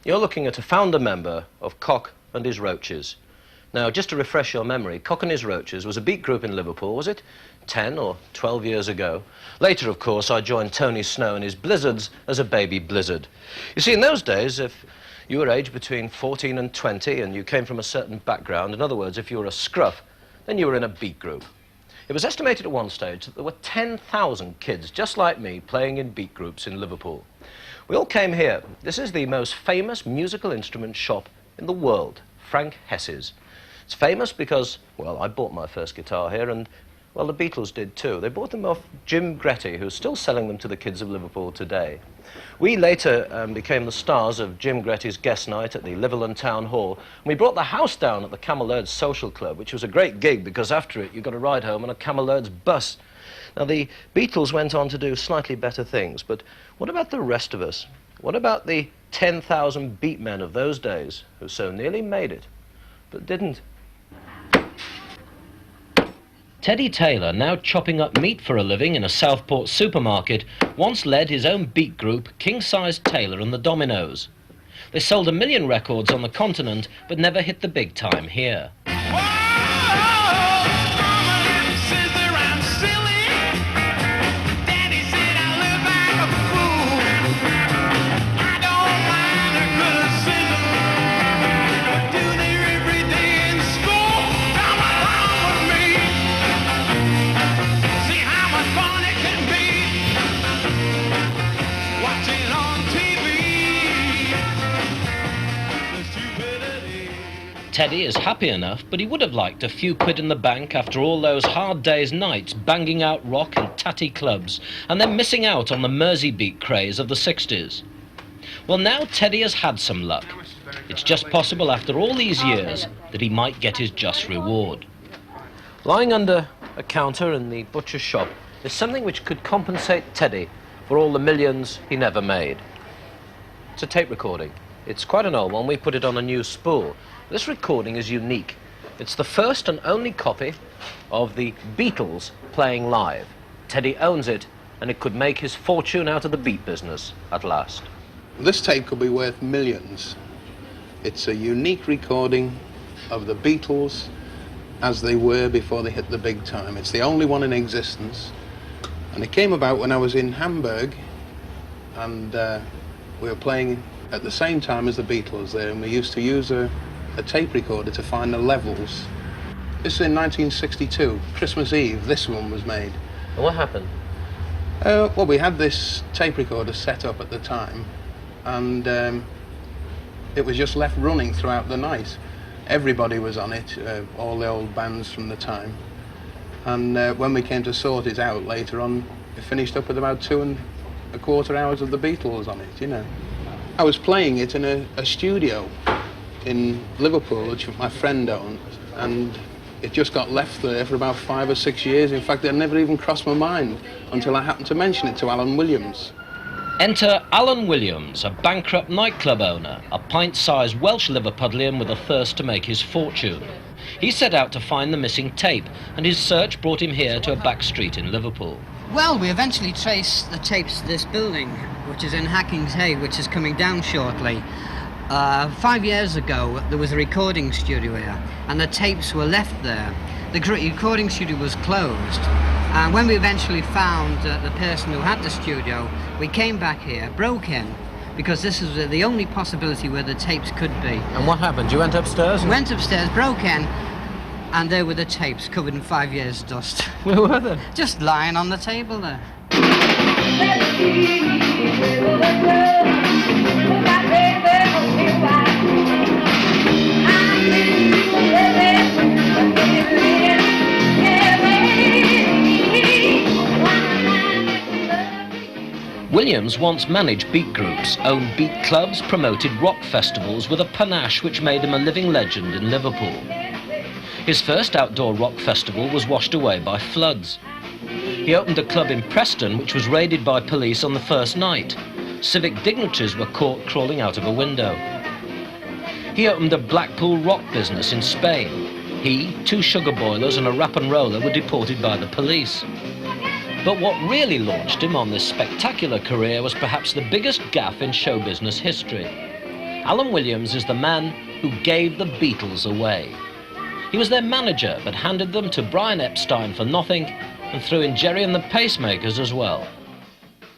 You're looking at a founder member of Cock and His Roaches. Now, just to refresh your memory, Cock and His Roaches was a beat group in Liverpool, was it 10 or 12 years ago? Later, of course, I joined Tony Snow and his Blizzards as a baby blizzard. You see, in those days, if you were aged between 14 and 20 and you came from a certain background, in other words, if you were a scruff, then you were in a beat group. It was estimated at one stage that there were 10,000 kids just like me playing in beat groups in Liverpool. We all came here. This is the most famous musical instrument shop in the world, Frank Hess's. It's famous because, well, I bought my first guitar here and, well, the Beatles did too. They bought them off Jim Gretty, who's still selling them to the kids of Liverpool today. We later became the stars of Jim Gretty's guest night at the Liverland Town Hall. And we brought the house down at the Camel Herd's Social Club, which was a great gig because after it you got a ride home on a Camel Herd's bus. Now, the Beatles went on to do slightly better things, but what about the rest of us? What about the 10,000 beat men of those days who so nearly made it, but didn't? Teddy Taylor, now chopping up meat for a living in a Southport supermarket, once led his own beat group, King Size Taylor and the Dominoes. They sold 1 million records on the continent, but never hit the big time here. Teddy is happy enough, but he would have liked a few quid in the bank after all those hard days' nights banging out rock in tatty clubs and then missing out on the Mersey beat craze of the 60s. Well, now Teddy has had some luck. It's just possible after all these years that he might get his just reward. Lying under a counter in the butcher's shop is something which could compensate Teddy for all the millions he never made. It's a tape recording. It's quite an old one. We put it on a new spool. This recording is unique. It's the first and only copy of the Beatles playing live. Teddy owns it, and it could make his fortune out of the beat business at last. This tape could be worth millions. It's a unique recording of the Beatles as they were before they hit the big time. It's the only one in existence, and it came about when I was in Hamburg, and we were playing at the same time as the Beatles there, and we used to use a tape recorder to find the levels. This is in 1962, Christmas Eve, this one was made. And what happened? Well, we had this tape recorder set up at the time, and it was just left running throughout the night. Everybody was on it, all the old bands from the time. And when we came to sort it out later on, it finished up with about 2¼ hours of the Beatles on it, you know. I was playing it in a studio in Liverpool, which my friend owned, and it just got left there for about 5 or 6 years. In fact, it never even crossed my mind until I happened to mention it to Alan Williams. Enter Alan Williams, a bankrupt nightclub owner, a pint-sized Welsh Liverpudlian with a thirst to make his fortune. He set out to find the missing tape, and his search brought him here to a back street in Liverpool. Well, we eventually traced the tapes to this building, which is in Hackings Hay, which is coming down shortly. 5 years ago, there was a recording studio here, and the tapes were left there. The recording studio was closed, and when we eventually found the person who had the studio, we came back here, broke in, because this is the only possibility where the tapes could be. And what happened? You went upstairs? Went upstairs, broke in, and there were the tapes covered in 5 years' dust. Where were they? Just lying on the table there. Williams once managed beat groups, owned beat clubs, promoted rock festivals with a panache which made him a living legend in Liverpool. His first outdoor rock festival was washed away by floods. He opened a club in Preston which was raided by police on the first night. Civic dignitaries were caught crawling out of a window. He opened a Blackpool rock business in Spain. He, 2 sugar boilers and a rap and roller were deported by the police. But what really launched him on this spectacular career was perhaps the biggest gaffe in show business history. Alan Williams is the man who gave the Beatles away. He was their manager, but handed them to Brian Epstein for nothing, and threw in Jerry and the Pacemakers as well.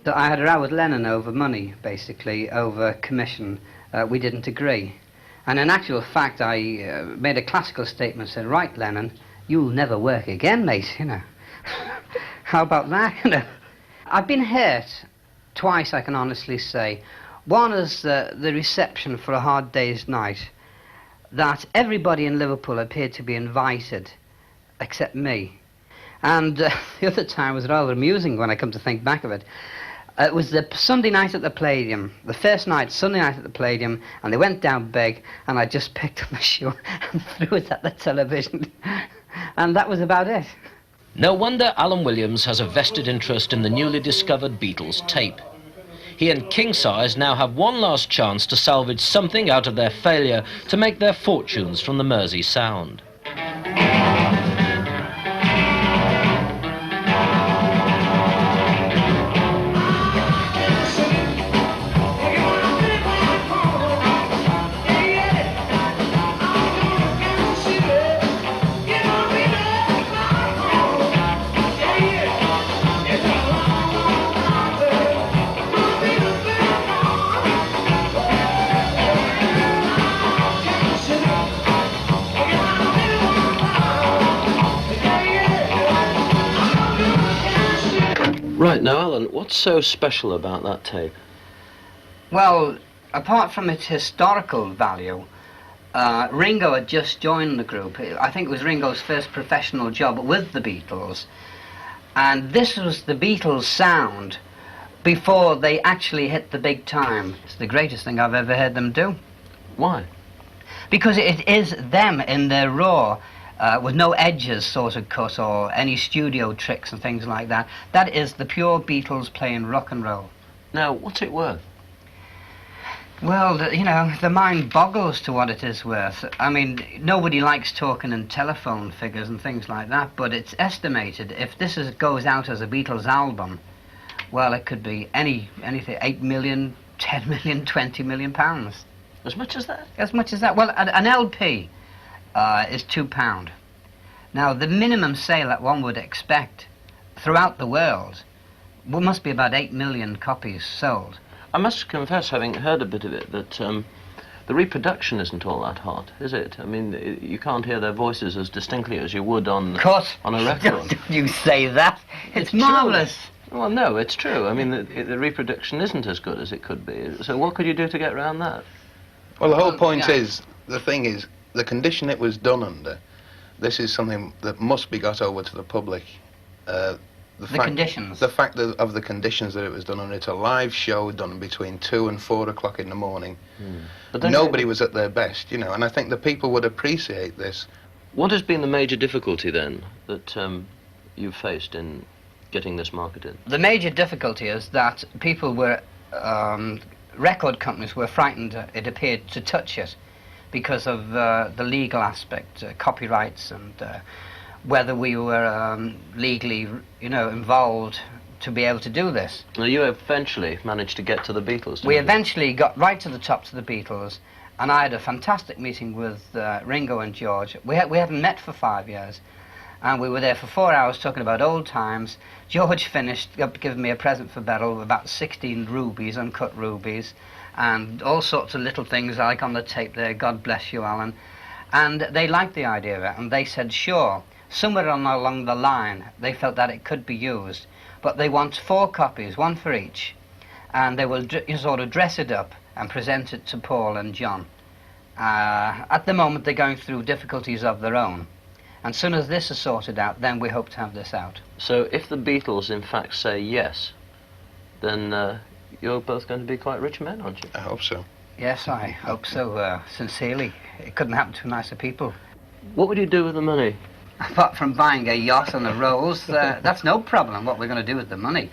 So I had a row with Lennon over money, basically, over commission. We didn't agree. And in actual fact, I made a classical statement, said, right, Lennon, you'll never work again, mate, you know. How about that, you know? I've been hurt twice, I can honestly say. One is the reception for A Hard Day's Night, that everybody in Liverpool appeared to be invited, except me. And the other time was rather amusing when I come to think back of it. It was the Sunday night at the Palladium, the first night, Sunday night at the Palladium, and they went down big, and I just picked up my shoe and threw it at the television. And that was about it. No wonder Alan Williams has a vested interest in the newly discovered Beatles tape. He and King Size now have one last chance to salvage something out of their failure to make their fortunes from the Mersey sound. Right, now Alan, what's so special about that tape? Well, apart from its historical value, Ringo had just joined the group. I think it was Ringo's first professional job with the Beatles. And this was the Beatles' sound before they actually hit the big time. It's the greatest thing I've ever heard them do. Why? Because it is them in their raw, with no edges sort of cut or any studio tricks and things like that. That is the pure Beatles playing rock and roll. Now, what's it worth? Well, you know, the mind boggles to what it is worth. I mean, nobody likes talking in telephone figures and things like that, but it's estimated if this goes out as a Beatles album, well, it could be anything, 8 million, 10 million, 20 million pounds. As much as that? As much as that. Well, an LP is £2. Now, the minimum sale that one would expect throughout the world must be about 8 million copies sold. I must confess, having heard a bit of it, that the reproduction isn't all that hot, is it? I mean, you can't hear their voices as distinctly as you would on a record. Don't you say that. It's marvellous. Well, no, it's true. I mean, the reproduction isn't as good as it could be. So what could you do to get around that? Well, the whole point is, the thing is, the condition it was done under, this is something that must be got over to the public. Conditions? The fact of the conditions that it was done under. It's a live show done between 2 and 4 o'clock in the morning. But nobody was at their best, you know, and I think the people would appreciate this. What has been the major difficulty, then, that you've faced in getting this marketed? The major difficulty is that people were, record companies were frightened, it appeared, to touch it because of the legal aspect, copyrights and whether we were legally, you know, involved to be able to do this. Now, you eventually managed to get to the Beatles, didn't We you? eventually got right to the top to the Beatles, and I had a fantastic meeting with Ringo and George. We hadn't met for 5 years, and we were there for 4 hours talking about old times. George finished giving me a present for Beryl of about 16 rubies, uncut rubies, and all sorts of little things like on the tape there, God bless you, Alan. And they liked the idea of it, and they said, sure. Somewhere along the line, they felt that it could be used, but they want 4 copies, one for each, and they will sort of dress it up and present it to Paul and John. At the moment, they're going through difficulties of their own, and as soon as this is sorted out, then we hope to have this out. So if the Beatles, in fact, say yes, then you're both going to be quite rich men, aren't you? I hope so. Yes, I hope so, sincerely. It couldn't happen to nicer people. What would you do with the money? Apart from buying a yacht and a Rolls, that's no problem, what we're going to do with the money.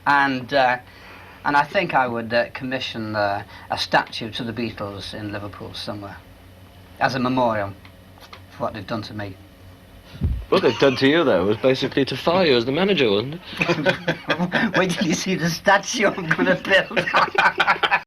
And I think I would commission a statue to the Beatles in Liverpool somewhere, as a memorial for what they've done to me. What they've done to you, though, was basically to fire you as the manager, wasn't it? Wait till you see the statue I'm going to build.